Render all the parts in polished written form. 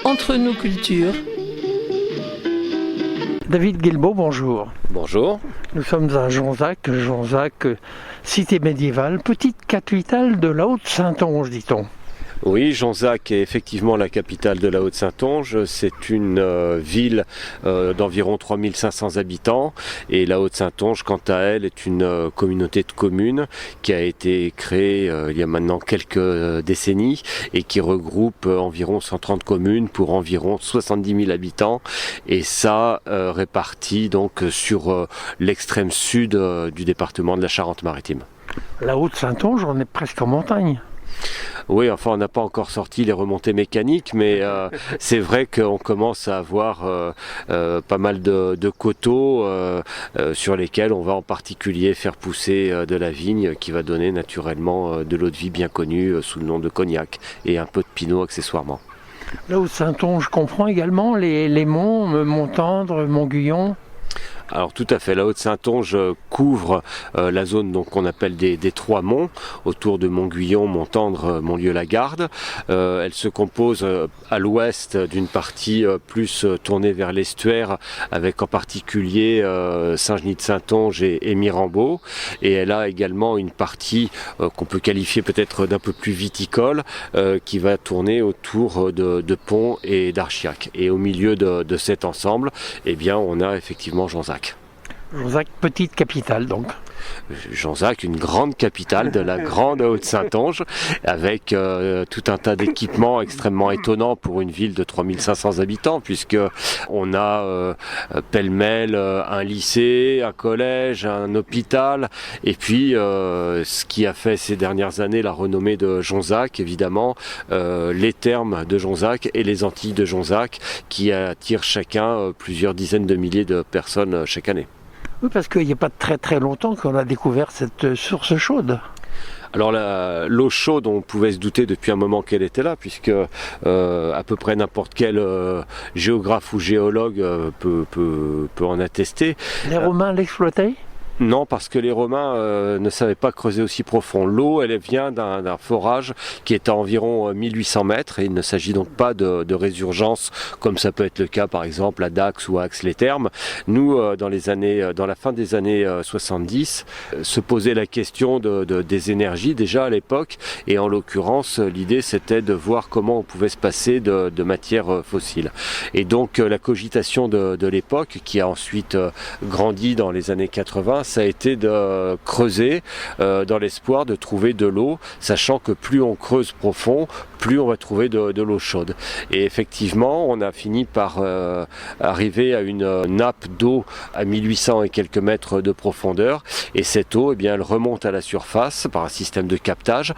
Entre nos cultures. David Guilbault, bonjour. Bonjour. Nous sommes à Jonzac, cité médiévale, petite capitale de la Haute-Saintonge, dit-on. Oui, Jonzac est effectivement la capitale de la Haute-Saintonge. C'est une ville d'environ 3500 habitants et la Haute-Saintonge, quant à elle, est une communauté de communes qui a été créée il y a maintenant quelques décennies et qui regroupe environ 130 communes pour environ 70 000 habitants et ça réparti donc sur l'extrême sud du département de la Charente-Maritime. La Haute-Saintonge, on est presque en montagne. Oui, enfin on n'a pas encore sorti les remontées mécaniques, mais c'est vrai qu'on commence à avoir pas mal de coteaux sur lesquels on va en particulier faire pousser de la vigne qui va donner naturellement de l'eau de vie bien connue sous le nom de cognac et un peu de pinot accessoirement. La Haute-Saintonge comprend également les monts, Montendre, Montguyon. Alors tout à fait, la Haute-Saintonge couvre la zone qu'on appelle des trois monts, autour de Montguyon, Montendre, Montlieu-la-Garde. Elle se compose à l'ouest d'une partie plus tournée vers l'estuaire, avec en particulier Saint-Genis-de-Saintonge et Mirambeau. Et elle a également une partie qu'on peut qualifier peut-être d'un peu plus viticole, qui va tourner autour de Pont et d'Archiac. Et au milieu de cet ensemble, eh bien, on a effectivement Jonzac. Jonzac, petite capitale donc. Jonzac, une grande capitale de la grande Haute-Saintonge, avec tout un tas d'équipements extrêmement étonnants pour une ville de 3500 habitants, puisque on a pêle-mêle un lycée, un collège, un hôpital, et puis ce qui a fait ces dernières années la renommée de Jonzac, évidemment, les thermes de Jonzac et les Antilles de Jonzac, qui attirent chacun plusieurs dizaines de milliers de personnes chaque année. Oui, parce qu'il n'y a pas très très longtemps qu'on a découvert cette source chaude. Alors l'eau chaude, on pouvait se douter depuis un moment qu'elle était là, puisque à peu près n'importe quel géographe ou géologue peut en attester. Les Romains l'exploitaient ? Non, parce que les Romains ne savaient pas creuser aussi profond. L'eau, elle vient d'un forage qui est à environ 1800 mètres et il ne s'agit donc pas de résurgence comme ça peut être le cas par exemple à Dax ou à Ax-les-Thermes. Nous, dans la fin des années 70, se posait la question des énergies déjà à l'époque et en l'occurrence l'idée c'était de voir comment on pouvait se passer de matières fossiles. Et donc la cogitation de l'époque qui a ensuite grandi dans les années 80, ça a été de creuser dans l'espoir de trouver de l'eau, sachant que plus on creuse profond, plus on va trouver de l'eau chaude. Et effectivement, on a fini par arriver à une nappe d'eau à 1800 et quelques mètres de profondeur. Et cette eau, eh bien, elle remonte à la surface par un système de captage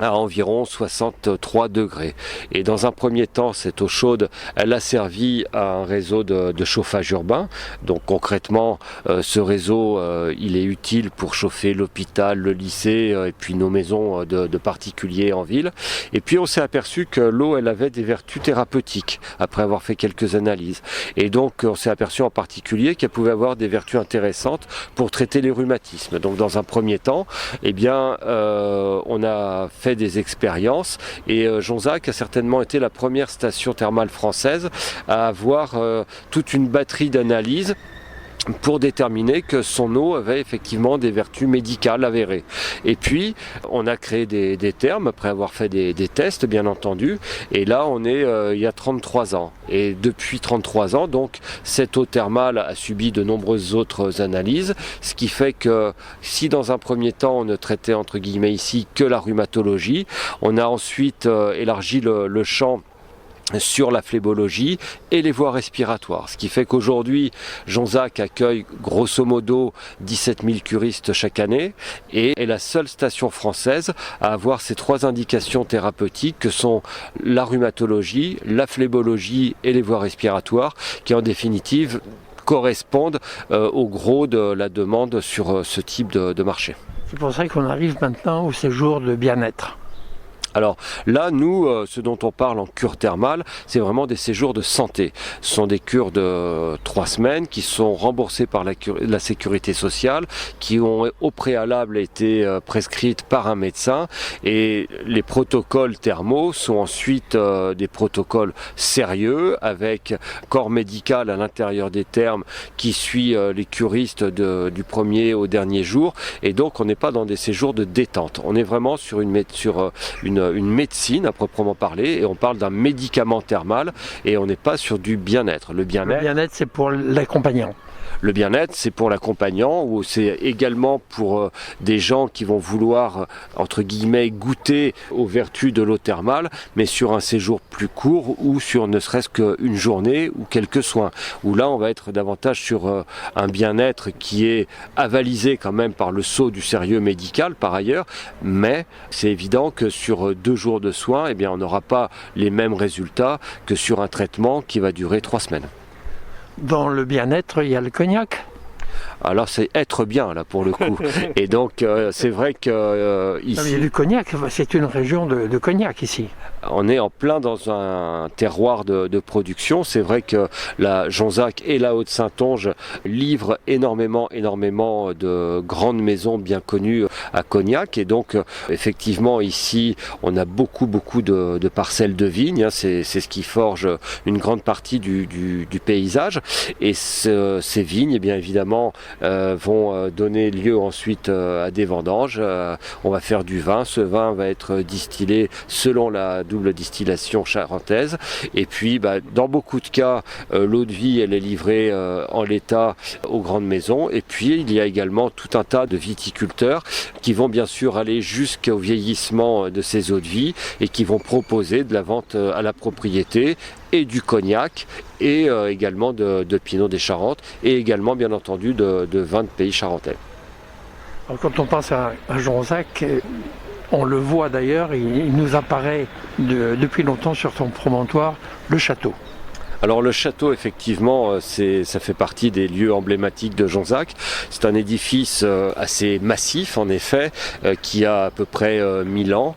à environ 63 degrés. Et dans un premier temps, cette eau chaude, elle a servi à un réseau de chauffage urbain. Donc concrètement, ce réseau, il est utile pour chauffer l'hôpital, le lycée et puis nos maisons de particuliers en ville. Et puis on s'est aperçu que l'eau, elle avait des vertus thérapeutiques après avoir fait quelques analyses. Et donc on s'est aperçu en particulier qu'elle pouvait avoir des vertus intéressantes pour traiter les rhumatismes. Donc dans un premier temps, eh bien, on a fait des expériences et Jonzac a certainement été la première station thermale française à avoir toute une batterie d'analyses pour déterminer que son eau avait effectivement des vertus médicales avérées. Et puis, on a créé des thermes après avoir fait des tests, bien entendu. Et là, on est il y a 33 ans. Et depuis 33 ans, donc, cette eau thermale a subi de nombreuses autres analyses, ce qui fait que si dans un premier temps, on ne traitait entre guillemets ici que la rhumatologie, on a ensuite élargi le champ sur la phlébologie et les voies respiratoires. Ce qui fait qu'aujourd'hui, Jonzac accueille grosso modo 17 000 curistes chaque année et est la seule station française à avoir ces trois indications thérapeutiques que sont la rhumatologie, la phlébologie et les voies respiratoires qui en définitive correspondent au gros de la demande sur ce type de marché. C'est pour ça qu'on arrive maintenant au séjour de bien-être. Alors là, nous, ce dont on parle en cure thermale, c'est vraiment des séjours de santé. Ce sont des cures de 3 semaines qui sont remboursées par la sécurité sociale, qui ont au préalable été prescrites par un médecin, et les protocoles thermaux sont ensuite des protocoles sérieux avec corps médical à l'intérieur des termes qui suit les curistes du premier au dernier jour, et donc on n'est pas dans des séjours de détente. On est vraiment sur une médecine à proprement parler, et on parle d'un médicament thermal, et on n'est pas sur du bien-être. Le bien-être, c'est pour l'accompagnant. Le bien-être, c'est pour l'accompagnant, ou c'est également pour des gens qui vont vouloir, entre guillemets, goûter aux vertus de l'eau thermale, mais sur un séjour plus court, ou sur ne serait-ce qu'une journée ou quelques soins. Où là, on va être davantage sur un bien-être qui est avalisé quand même par le sceau du sérieux médical par ailleurs, mais c'est évident que sur 2 jours de soins, eh bien, on n'aura pas les mêmes résultats que sur un traitement qui va durer 3 semaines. Dans le bien-être, il y a le cognac. Alors c'est être bien là pour le coup. Et donc c'est vrai que ici... Il y a du cognac, c'est une région de cognac ici. On est en plein dans un terroir de production. C'est vrai que la Jonzac et la Haute-Saintonge livrent énormément de grandes maisons bien connues à Cognac. Et donc effectivement ici on a beaucoup de parcelles de vignes. C'est ce qui forge une grande partie du paysage. Et ces vignes, eh bien évidemment, vont donner lieu ensuite à des vendanges. On va faire du vin. Ce vin va être distillé selon la double distillation charentaise, et puis dans beaucoup de cas l'eau de vie elle est livrée en l'état aux grandes maisons, et puis il y a également tout un tas de viticulteurs qui vont bien sûr aller jusqu'au vieillissement de ces eaux de vie et qui vont proposer de la vente à la propriété et du cognac, et également de Pinot des Charentes, et également bien entendu de vin de pays charentais. Alors, quand on pense à Jonzac, on le voit d'ailleurs, il nous apparaît depuis longtemps sur son promontoire, le château. Alors le château, effectivement, ça fait partie des lieux emblématiques de Jonzac. C'est un édifice assez massif, en effet, qui a à peu près 1000 ans,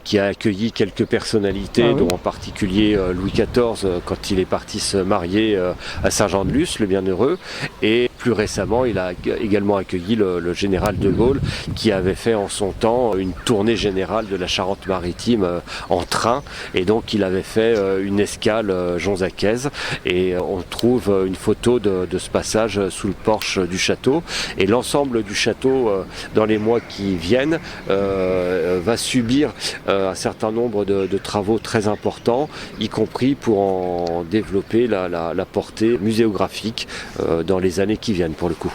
qui a accueilli quelques personnalités, dont en particulier Louis XIV, quand il est parti se marier à Saint-Jean-de-Luz, le bienheureux. Et plus récemment, il a également accueilli le général de Gaulle, qui avait fait en son temps une tournée générale de la Charente-Maritime en train. Et donc il avait fait une escale jonzacaise. Et on trouve une photo de ce passage sous le porche du château, et l'ensemble du château dans les mois qui viennent va subir un certain nombre de travaux très importants, y compris pour en développer la portée muséographique dans les années qui viennent pour le coup.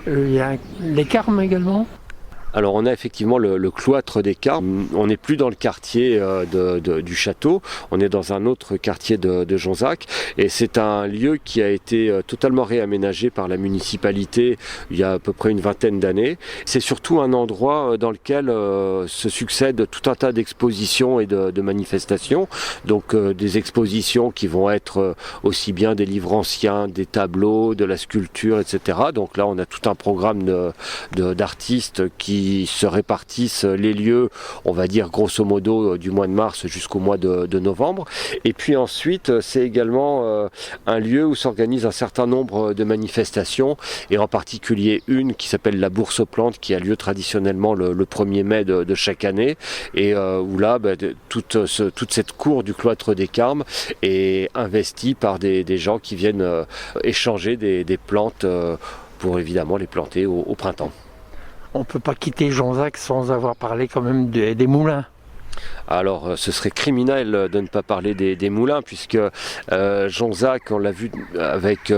Il y a les Carmes également. Alors on a effectivement le cloître des Carmes. On n'est plus dans le quartier du château, on est dans un autre quartier de Jonzac, et c'est un lieu qui a été totalement réaménagé par la municipalité il y a à peu près une vingtaine d'années. C'est surtout un endroit dans lequel se succèdent tout un tas d'expositions et de manifestations, donc des expositions qui vont être aussi bien des livres anciens, des tableaux, de la sculpture, etc. Donc là on a tout un programme d'artistes qui se répartissent les lieux, on va dire grosso modo du mois de mars jusqu'au mois de novembre. Et puis ensuite c'est également un lieu où s'organise un certain nombre de manifestations, et en particulier une qui s'appelle la Bourse aux plantes, qui a lieu traditionnellement le 1er mai de chaque année, et où là toute cette cour du cloître des Carmes est investie par des gens qui viennent échanger des plantes pour évidemment les planter au printemps. On ne peut pas quitter Jonzac sans avoir parlé quand même des moulins. Alors ce serait criminel de ne pas parler des moulins, puisque Jonzac, on l'a vu avec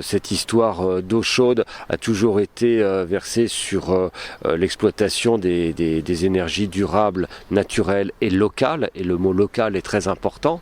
cette histoire d'eau chaude, a toujours été versé sur l'exploitation des énergies durables, naturelles et locales, et le mot local est très important.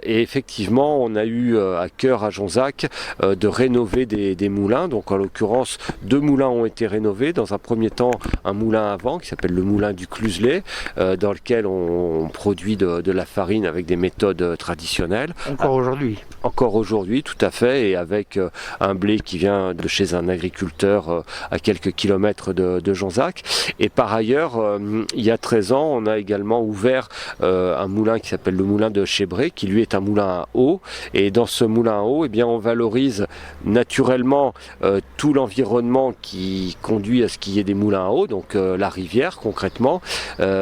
Et effectivement on a eu à cœur à Jonzac de rénover des moulins. Donc en l'occurrence 2 moulins ont été rénovés. Dans un premier temps un moulin à vent qui s'appelle le moulin du Cluselet, dans dans lequel on produit de la farine avec des méthodes traditionnelles. Encore aujourd'hui. Encore aujourd'hui, tout à fait, et avec un blé qui vient de chez un agriculteur à quelques kilomètres de Jonzac. Et par ailleurs, il y a 13 ans, on a également ouvert un moulin qui s'appelle le moulin de Chébré, qui lui est un moulin à eau. Et dans ce moulin à eau, eh bien, on valorise naturellement tout l'environnement qui conduit à ce qu'il y ait des moulins à eau, donc la rivière concrètement.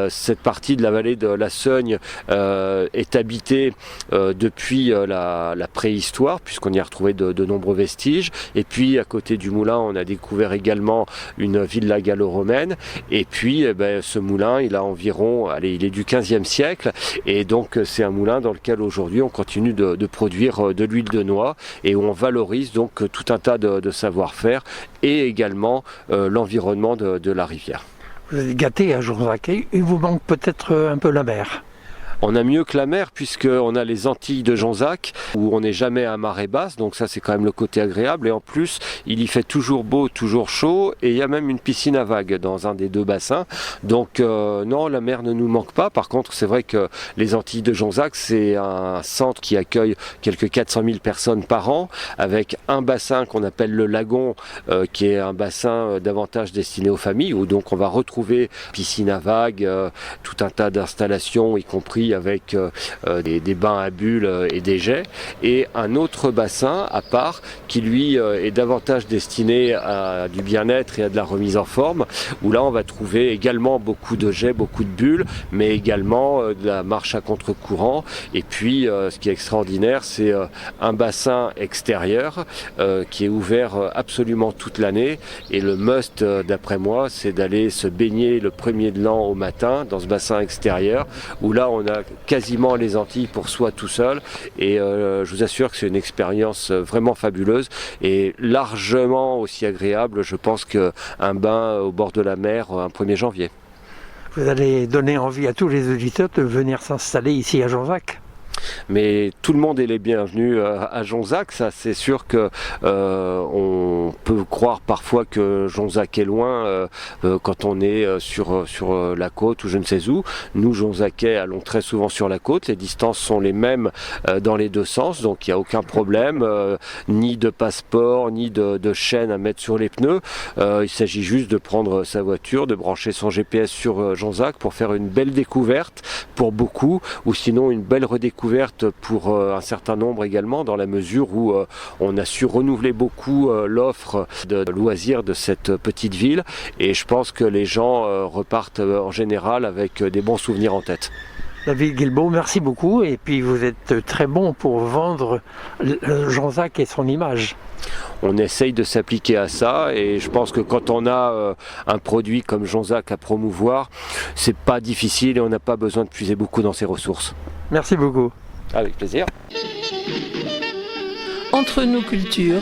Cette partie de la vallée de la Sogne est habitée depuis la préhistoire, puisqu'on y a retrouvé de nombreux vestiges. Et puis à côté du moulin, on a découvert également une villa gallo-romaine. Et puis ce moulin, il a environ, il est du 15e siècle. Et donc c'est un moulin dans lequel aujourd'hui on continue de produire de l'huile de noix et où on valorise donc tout un tas de savoir-faire et également l'environnement de la rivière. Vous êtes gâté à Jonzac, il vous manque peut-être un peu la mer. On a mieux que la mer puisqu'on a les Antilles de Jonzac où on n'est jamais à marée basse, donc ça c'est quand même le côté agréable, et en plus il y fait toujours beau, toujours chaud, et il y a même une piscine à vagues dans un des deux bassins, donc non, la mer ne nous manque pas. Par contre c'est vrai que les Antilles de Jonzac c'est un centre qui accueille quelques 400 000 personnes par an, avec un bassin qu'on appelle le lagon qui est un bassin davantage destiné aux familles, où donc on va retrouver piscine à vagues, tout un tas d'installations, y compris avec des bains à bulles et des jets, et un autre bassin à part qui lui est davantage destiné à du bien-être et à de la remise en forme, où là on va trouver également beaucoup de jets, beaucoup de bulles, mais également de la marche à contre-courant. Et puis ce qui est extraordinaire, c'est un bassin extérieur qui est ouvert absolument toute l'année, et le must d'après moi, c'est d'aller se baigner le 1er de l'an au matin dans ce bassin extérieur, où là on a quasiment les Antilles pour soi tout seul, et je vous assure que c'est une expérience vraiment fabuleuse et largement aussi agréable, je pense, qu'un bain au bord de la mer un 1er janvier. Vous allez donner envie à tous les auditeurs de venir s'installer ici à Jonzac. Mais tout le monde est les bienvenus à Jonzac. Ça, c'est sûr que on peut croire parfois que Jonzac est loin quand on est sur la côte ou je ne sais où. Nous, Jonzacais, allons très souvent sur la côte. Les distances sont les mêmes dans les deux sens, donc il n'y a aucun problème, ni de passeport, ni de chaîne à mettre sur les pneus. Il s'agit juste de prendre sa voiture, de brancher son GPS sur Jonzac pour faire une belle découverte pour beaucoup, ou sinon une belle redécouverte pour un certain nombre également, dans la mesure où on a su renouveler beaucoup l'offre de loisirs de cette petite ville, et je pense que les gens repartent en général avec des bons souvenirs en tête. David Guilbault, merci beaucoup, et puis vous êtes très bon pour vendre Jonzac et son image. On essaye de s'appliquer à ça, et je pense que quand on a un produit comme Jonzac à promouvoir, c'est pas difficile et on n'a pas besoin de puiser beaucoup dans ses ressources. Merci beaucoup. Avec plaisir. Entre nous cultures,